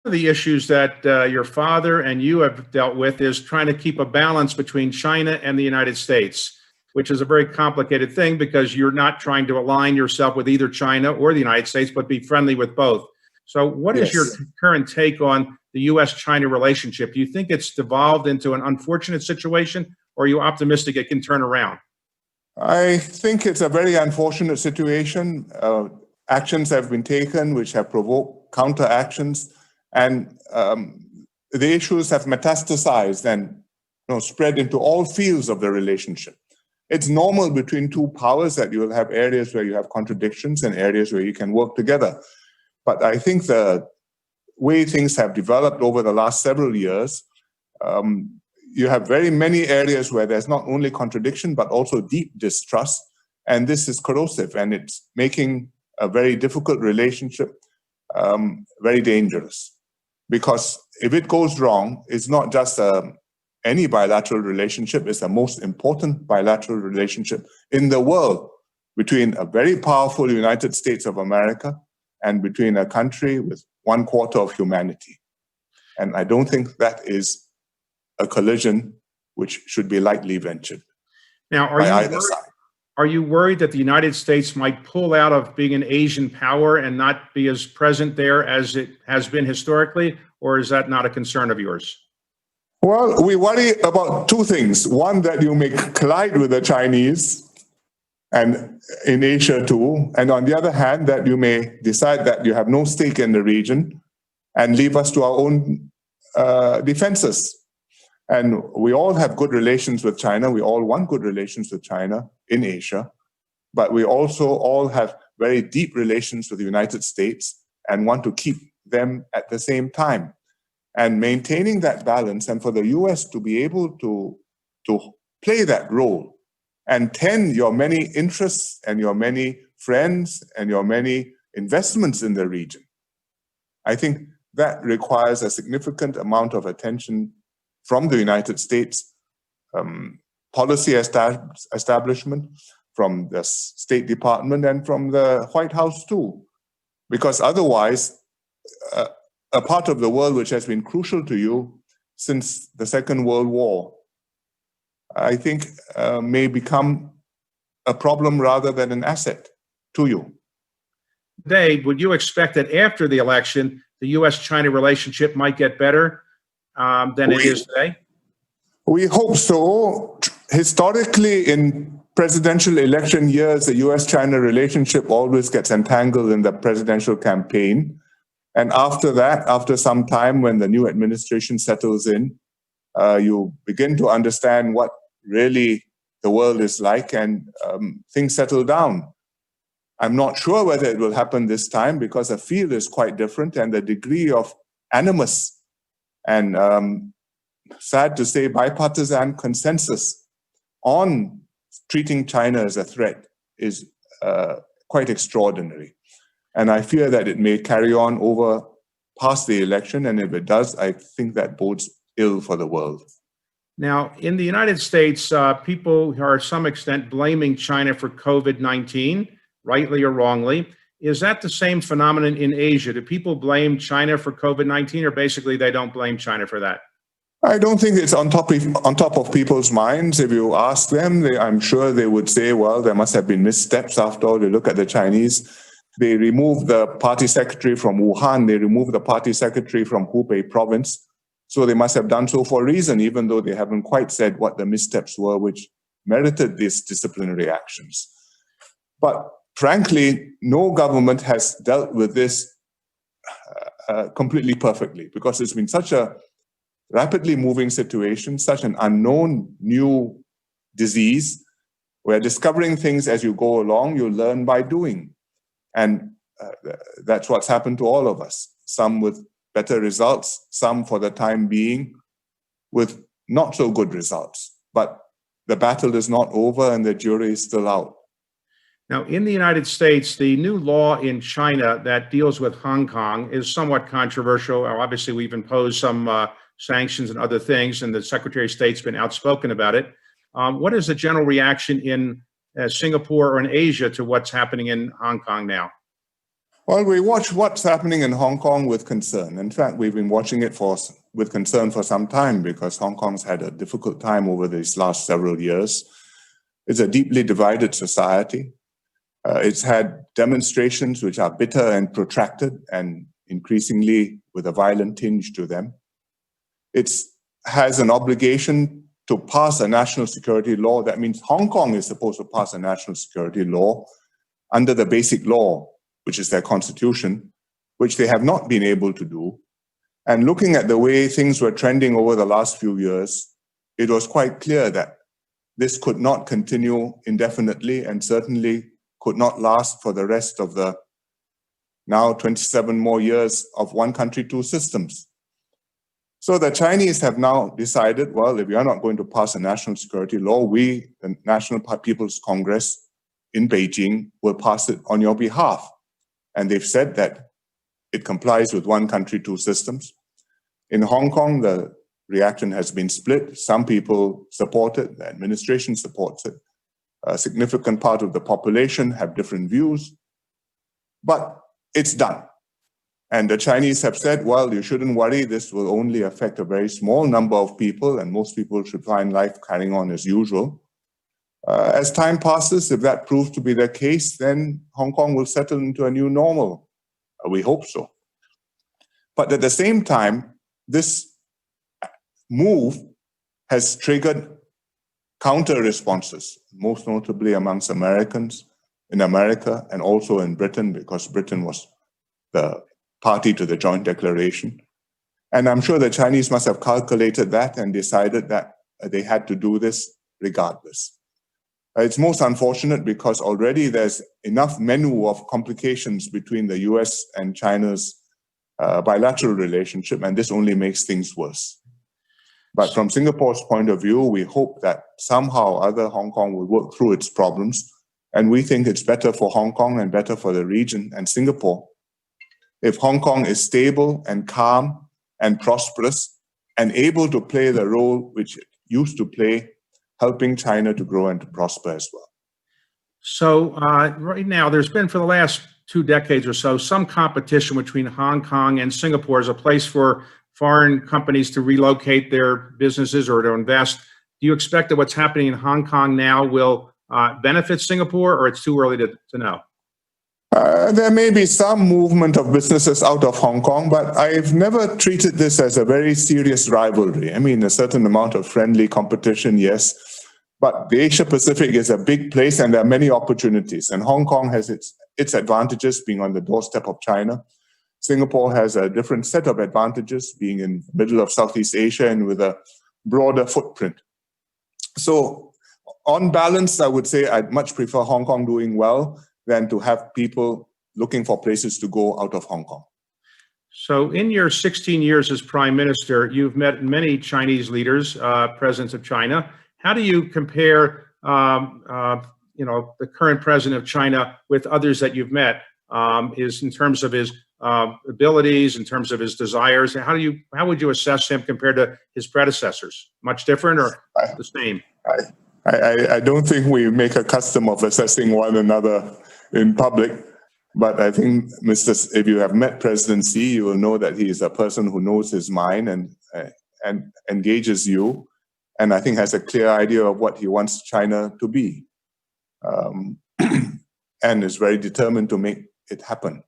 of the issues that your father and you have dealt with is trying to keep a balance between China and the United States, which is a very complicated thing because you're not trying to align yourself with either China or the United States, but be friendly with both. So what is your current take on the U.S.-China relationship? Do you think it's devolved into an unfortunate situation, or are you optimistic it can turn around? I think it's a very unfortunate situation. Actions have been taken which have provoked counteractions, and the issues have metastasized and spread into all fields of the relationship. It's normal between two powers that you will have areas where you have contradictions and areas where you can work together. But I think the way things have developed over the last several years, you have very many areas where there's not only contradiction, but also deep distrust. And this is corrosive, and it's making a very difficult relationship very dangerous. Because if it goes wrong, it's not just any bilateral relationship, it's the most important bilateral relationship in the world between a very powerful United States of America and between a country with 1/4 of humanity. And I don't think that is a collision which should be lightly ventured by either side. Are you worried that the United States might pull out of being an Asian power and not be as present there as it has been historically, or is that not a concern of yours? Well, we worry about two things. One, that you may collide with the Chinese and in Asia too. And on the other hand, that you may decide that you have no stake in the region and leave us to our own defenses. And we all have good relations with China. We all want good relations with China in Asia. But we also all have very deep relations with the United States and want to keep them at the same time. And maintaining that balance, and for the US to be able to play that role and tend your many interests and your many friends and your many investments in the region, I think that requires a significant amount of attention from the United States policy establishment, from the State Department, and from the White House too. Because otherwise, a part of the world which has been crucial to you since the Second World War, I think may become a problem rather than an asset to you. Dave, would you expect that after the election, the U.S.-China relationship might get better than it is today? We hope so. Historically, in presidential election years, the U.S.-China relationship always gets entangled in the presidential campaign. And after that, after some time, when the new administration settles in, you begin to understand what really the world is like, and things settle down. I'm not sure whether it will happen this time because the field is quite different, and the degree of animus and, sad to say, bipartisan consensus on treating China as a threat is quite extraordinary. And I fear that it may carry on over past the election, and if it does, I think that bodes ill for the world. Now, in the United States, people are to some extent blaming China for COVID-19, rightly or wrongly. Is that the same phenomenon in Asia? Do people blame China for COVID-19, or basically they don't blame China for that? I don't think it's on top of people's minds. If you ask them, I'm sure they would say, well, there must have been missteps. After all, they look at the Chinese. They removed the party secretary from Wuhan. They removed the party secretary from Hubei province. So they must have done so for a reason, even though they haven't quite said what the missteps were which merited these disciplinary actions. But frankly, no government has dealt with this completely perfectly, because it's been such a rapidly moving situation, such an unknown new disease. We're discovering things as you go along. You learn by doing. And that's what's happened to all of us, some with better results, some for the time being with not so good results. But the battle is not over and the jury is still out. Now, in the United States, the new law in China that deals with Hong Kong is somewhat controversial. Obviously, we've imposed some sanctions and other things, and the Secretary of State's been outspoken about it. What is the general reaction in Singapore or in Asia to what's happening in Hong Kong now? Well, we watch what's happening in Hong Kong with concern. In fact, we've been watching it with concern for some time because Hong Kong's had a difficult time over these last several years. It's a deeply divided society. It's had demonstrations which are bitter and protracted and increasingly with a violent tinge to them. It has an obligation to pass a national security law. That means Hong Kong is supposed to pass a national security law under the basic law, which is their constitution, which they have not been able to do. And looking at the way things were trending over the last few years, it was quite clear that this could not continue indefinitely and certainly could not last for the rest of the now 27 more years of one country, two systems. So the Chinese have now decided, well, if we are not going to pass a national security law, we, the National People's Congress in Beijing, will pass it on your behalf. And they've said that it complies with one country, two systems. In Hong Kong, the reaction has been split. Some people support it, the administration supports it. A significant part of the population have different views, but it's done. And the Chinese have said, well, you shouldn't worry, this will only affect a very small number of people, and most people should find life carrying on as usual. As time passes, if that proves to be the case, then Hong Kong will settle into a new normal. We hope so. But at the same time, this move has triggered counter responses, most notably amongst Americans in America and also in Britain, because Britain was the party to the joint declaration. And I'm sure the Chinese must have calculated that and decided that they had to do this regardless. It's most unfortunate because already there's enough menu of complications between the US and China's bilateral relationship, and this only makes things worse. But from Singapore's point of view, we hope that somehow or other Hong Kong will work through its problems, and we think it's better for Hong Kong and better for the region and Singapore if Hong Kong is stable and calm and prosperous and able to play the role which it used to play, helping China to grow and to prosper as well. So right now, there's been for the last 2 decades or so, some competition between Hong Kong and Singapore as a place for foreign companies to relocate their businesses or to invest. Do you expect that what's happening in Hong Kong now will benefit Singapore, or it's too early to know? There may be some movement of businesses out of Hong Kong, but I've never treated this as a very serious rivalry. I mean, a certain amount of friendly competition, yes, but the Asia Pacific is a big place and there are many opportunities, and Hong Kong has its advantages being on the doorstep of China. Singapore has a different set of advantages being in the middle of Southeast Asia and with a broader footprint. So on balance, I would say I'd much prefer Hong Kong doing well than to have people looking for places to go out of Hong Kong. So in your 16 years as prime minister, you've met many Chinese leaders, presidents of China. How do you compare, the current president of China with others that you've met? Is in terms of his abilities, in terms of his desires? How would you assess him compared to his predecessors? Much different or the same? I don't think we make a custom of assessing one another in public, but I think, if you have met President Xi, you will know that he is a person who knows his mind and engages you, and I think has a clear idea of what he wants China to be, and is very determined to make it happen.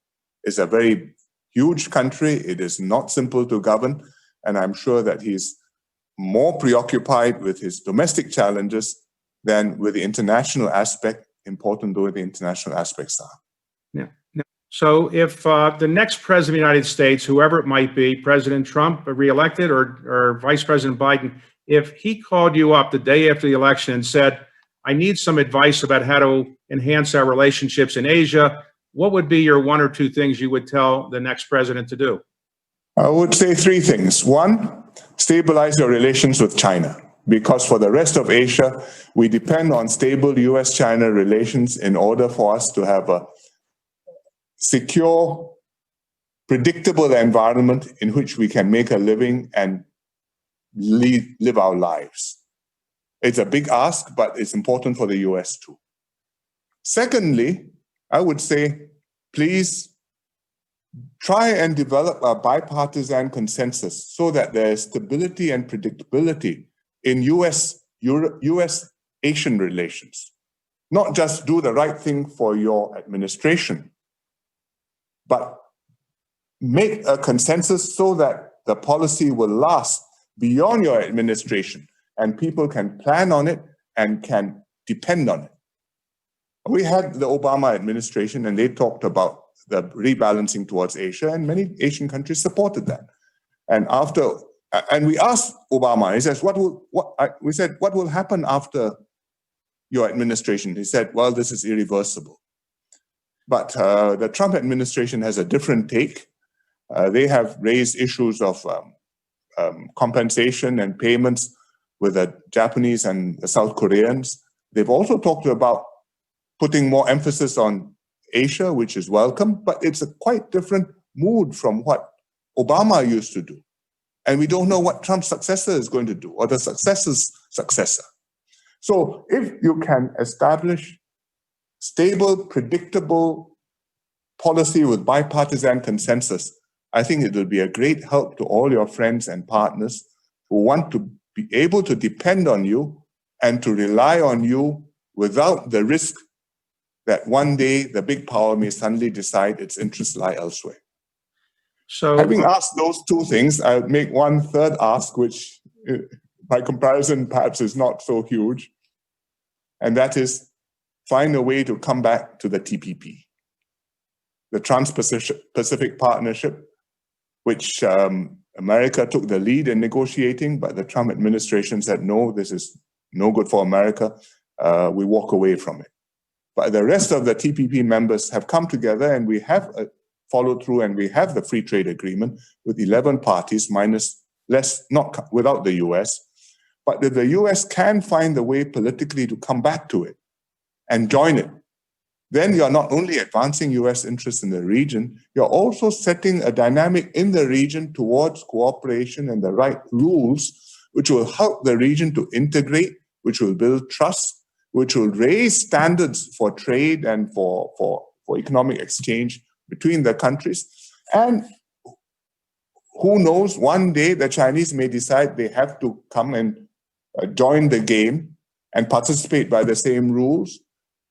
It's a very huge country. It is not simple to govern, and I'm sure that he's more preoccupied with his domestic challenges than with the international aspect, important though the international aspects are. Yeah. So if the next president of the United States, whoever it might be, President Trump reelected or Vice President Biden, if he called you up the day after the election and said, I need some advice about how to enhance our relationships in Asia, what would be your 1 or 2 things you would tell the next president to do? I would say 3 things. 1, stabilize your relations with China, because for the rest of Asia, we depend on stable US-China relations in order for us to have a secure, predictable environment in which we can make a living and live our lives. It's a big ask, but it's important for the US too. Secondly, I would say, please try and develop a bipartisan consensus so that there is stability and predictability in US-Asian relations. Not just do the right thing for your administration, but make a consensus so that the policy will last beyond your administration and people can plan on it and can depend on it. We had the Obama administration and they talked about the rebalancing towards Asia, and many Asian countries supported that. And we asked Obama, he says, we said, what will happen after your administration? He said, well, this is irreversible. But the Trump administration has a different take. They have raised issues of compensation and payments with the Japanese and the South Koreans. They've also talked about putting more emphasis on Asia, which is welcome, but it's a quite different mood from what Obama used to do. And we don't know what Trump's successor is going to do, or the successor's successor. So if you can establish stable, predictable policy with bipartisan consensus, I think it will be a great help to all your friends and partners who want to be able to depend on you and to rely on you without the risk that one day the big power may suddenly decide its interests lie elsewhere. So, having asked those two things, I would make one third ask, which by comparison perhaps is not so huge, and that is find a way to come back to the TPP, the Trans-Pacific Partnership, which America took the lead in negotiating, but the Trump administration said, no, this is no good for America. We walk away from it. But the rest of the TPP members have come together and we have followed through and we have the free trade agreement with 11 parties not without the US. But if the US can find the way politically to come back to it and join it, then you're not only advancing US interests in the region, you're also setting a dynamic in the region towards cooperation and the right rules, which will help the region to integrate, which will build trust, which will raise standards for trade and for economic exchange between the countries. And who knows, one day the Chinese may decide they have to come and join the game and participate by the same rules.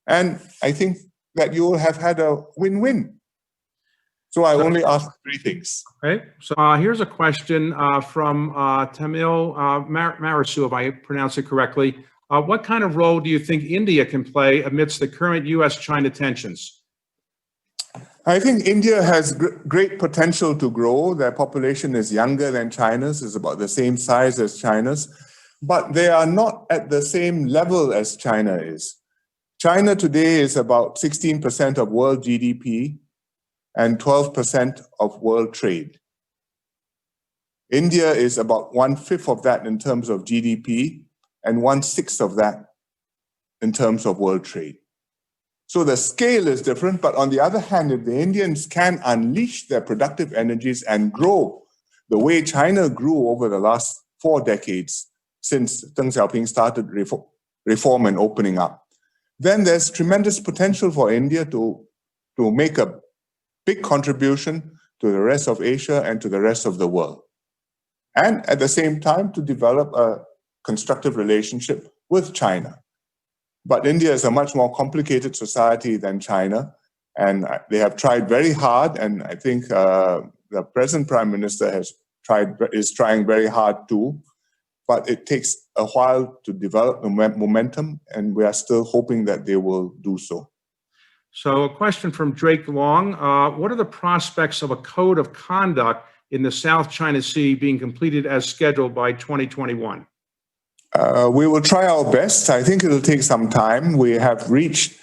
And I think that you will have had a win-win. So I only ask three things. Okay, so here's a question from Tamil Marasu, if I pronounce it correctly. What kind of role do you think India can play amidst the current US-China tensions? I think India has great potential to grow. Their population is younger than China's, is about the same size as China's, but they are not at the same level as China is. China today is about 16% of world GDP and 12% of world trade. India is about 1/5 of that in terms of GDP and 1/6 of that in terms of world trade. So the scale is different, but on the other hand, if the Indians can unleash their productive energies and grow the way China grew over the last 4 decades since Deng Xiaoping started reform and opening up, then there's tremendous potential for India to make a big contribution to the rest of Asia and to the rest of the world. And at the same time, to develop a constructive relationship with China. But India is a much more complicated society than China, and they have tried very hard, and I think the present Prime Minister is trying very hard too, but it takes a while to develop the momentum, and we are still hoping that they will do so. So a question from Drake Long. What are the prospects of a code of conduct in the South China Sea being completed as scheduled by 2021? We will try our best. I think it'll take some time. We have reached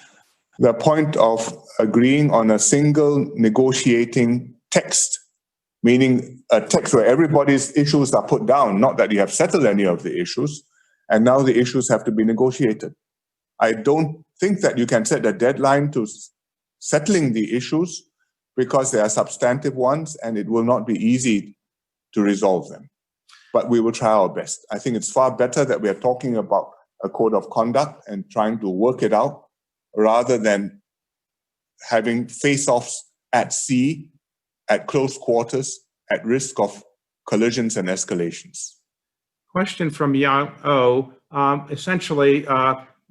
the point of agreeing on a single negotiating text, meaning a text where everybody's issues are put down, not that you have settled any of the issues, and now the issues have to be negotiated. I don't think that you can set a deadline to settling the issues because they are substantive ones and it will not be easy to resolve them. But we will try our best. I think it's far better that we are talking about a code of conduct and trying to work it out rather than having face-offs at sea at close quarters, at risk of collisions and escalations. Question from Yao. Essentially,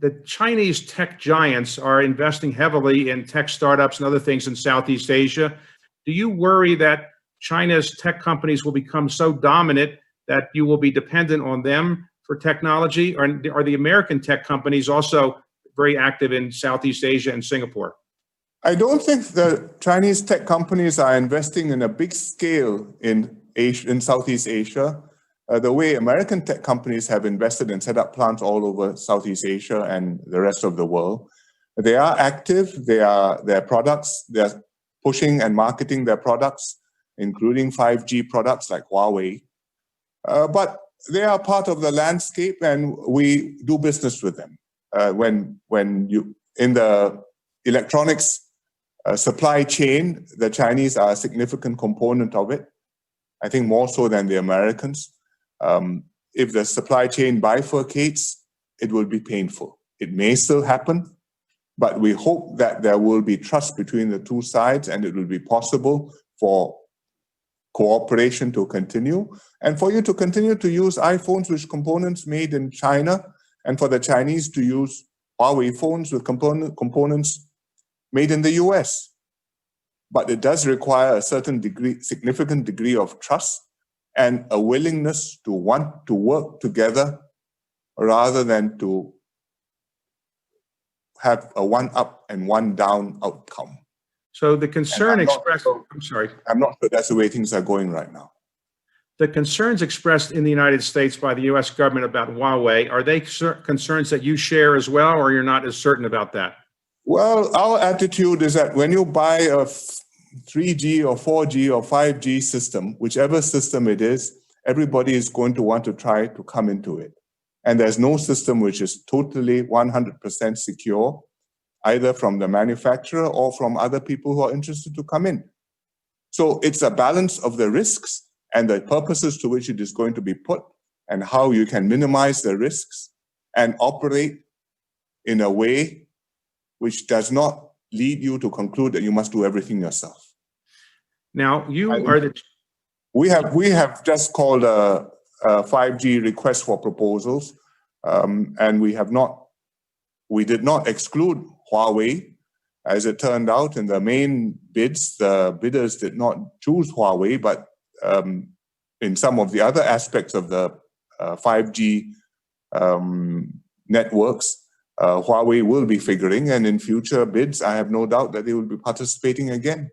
the Chinese tech giants are investing heavily in tech startups and other things in Southeast Asia. Do you worry that China's tech companies will become so dominant that you will be dependent on them for technology? Or are the American tech companies also very active in Southeast Asia and Singapore? I don't think the Chinese tech companies are investing in a big scale in Southeast Asia, the way American tech companies have invested and set up plants all over Southeast Asia and the rest of the world. They are active, their products, they're pushing and marketing their products, including 5G products like Huawei. But they are part of the landscape and we do business with them. When you, in the electronics supply chain, the Chinese are a significant component of it, I think more so than the Americans. If the supply chain bifurcates, it will be painful. It may still happen, but we hope that there will be trust between the two sides and it will be possible for cooperation to continue and for you to continue to use iPhones with components made in China and for the Chinese to use Huawei phones with components made in the US. But it does require a certain degree, significant degree of trust and a willingness to want to work together rather than to have a one up and one down outcome. So the concern expressed, I'm not sure that's the way things are going right now. The concerns expressed in the United States by the US government about Huawei, are they concerns that you share as well, or you're not as certain about that? Well, our attitude is that when you buy a 3G or 4G or 5G system, whichever system it is, everybody is going to want to try to come into it. And there's no system which is totally 100% secure, either from the manufacturer or from other people who are interested to come in. So it's a balance of the risks and the purposes to which it is going to be put and how you can minimize the risks and operate in a way which does not lead you to conclude that you must do everything yourself. Now, we have just called a 5G request for proposals, and we did not exclude Huawei. As it turned out, in the main bids, the bidders did not choose Huawei, but in some of the other aspects of the 5G networks, Huawei will be figuring, and in future bids, I have no doubt that they will be participating again.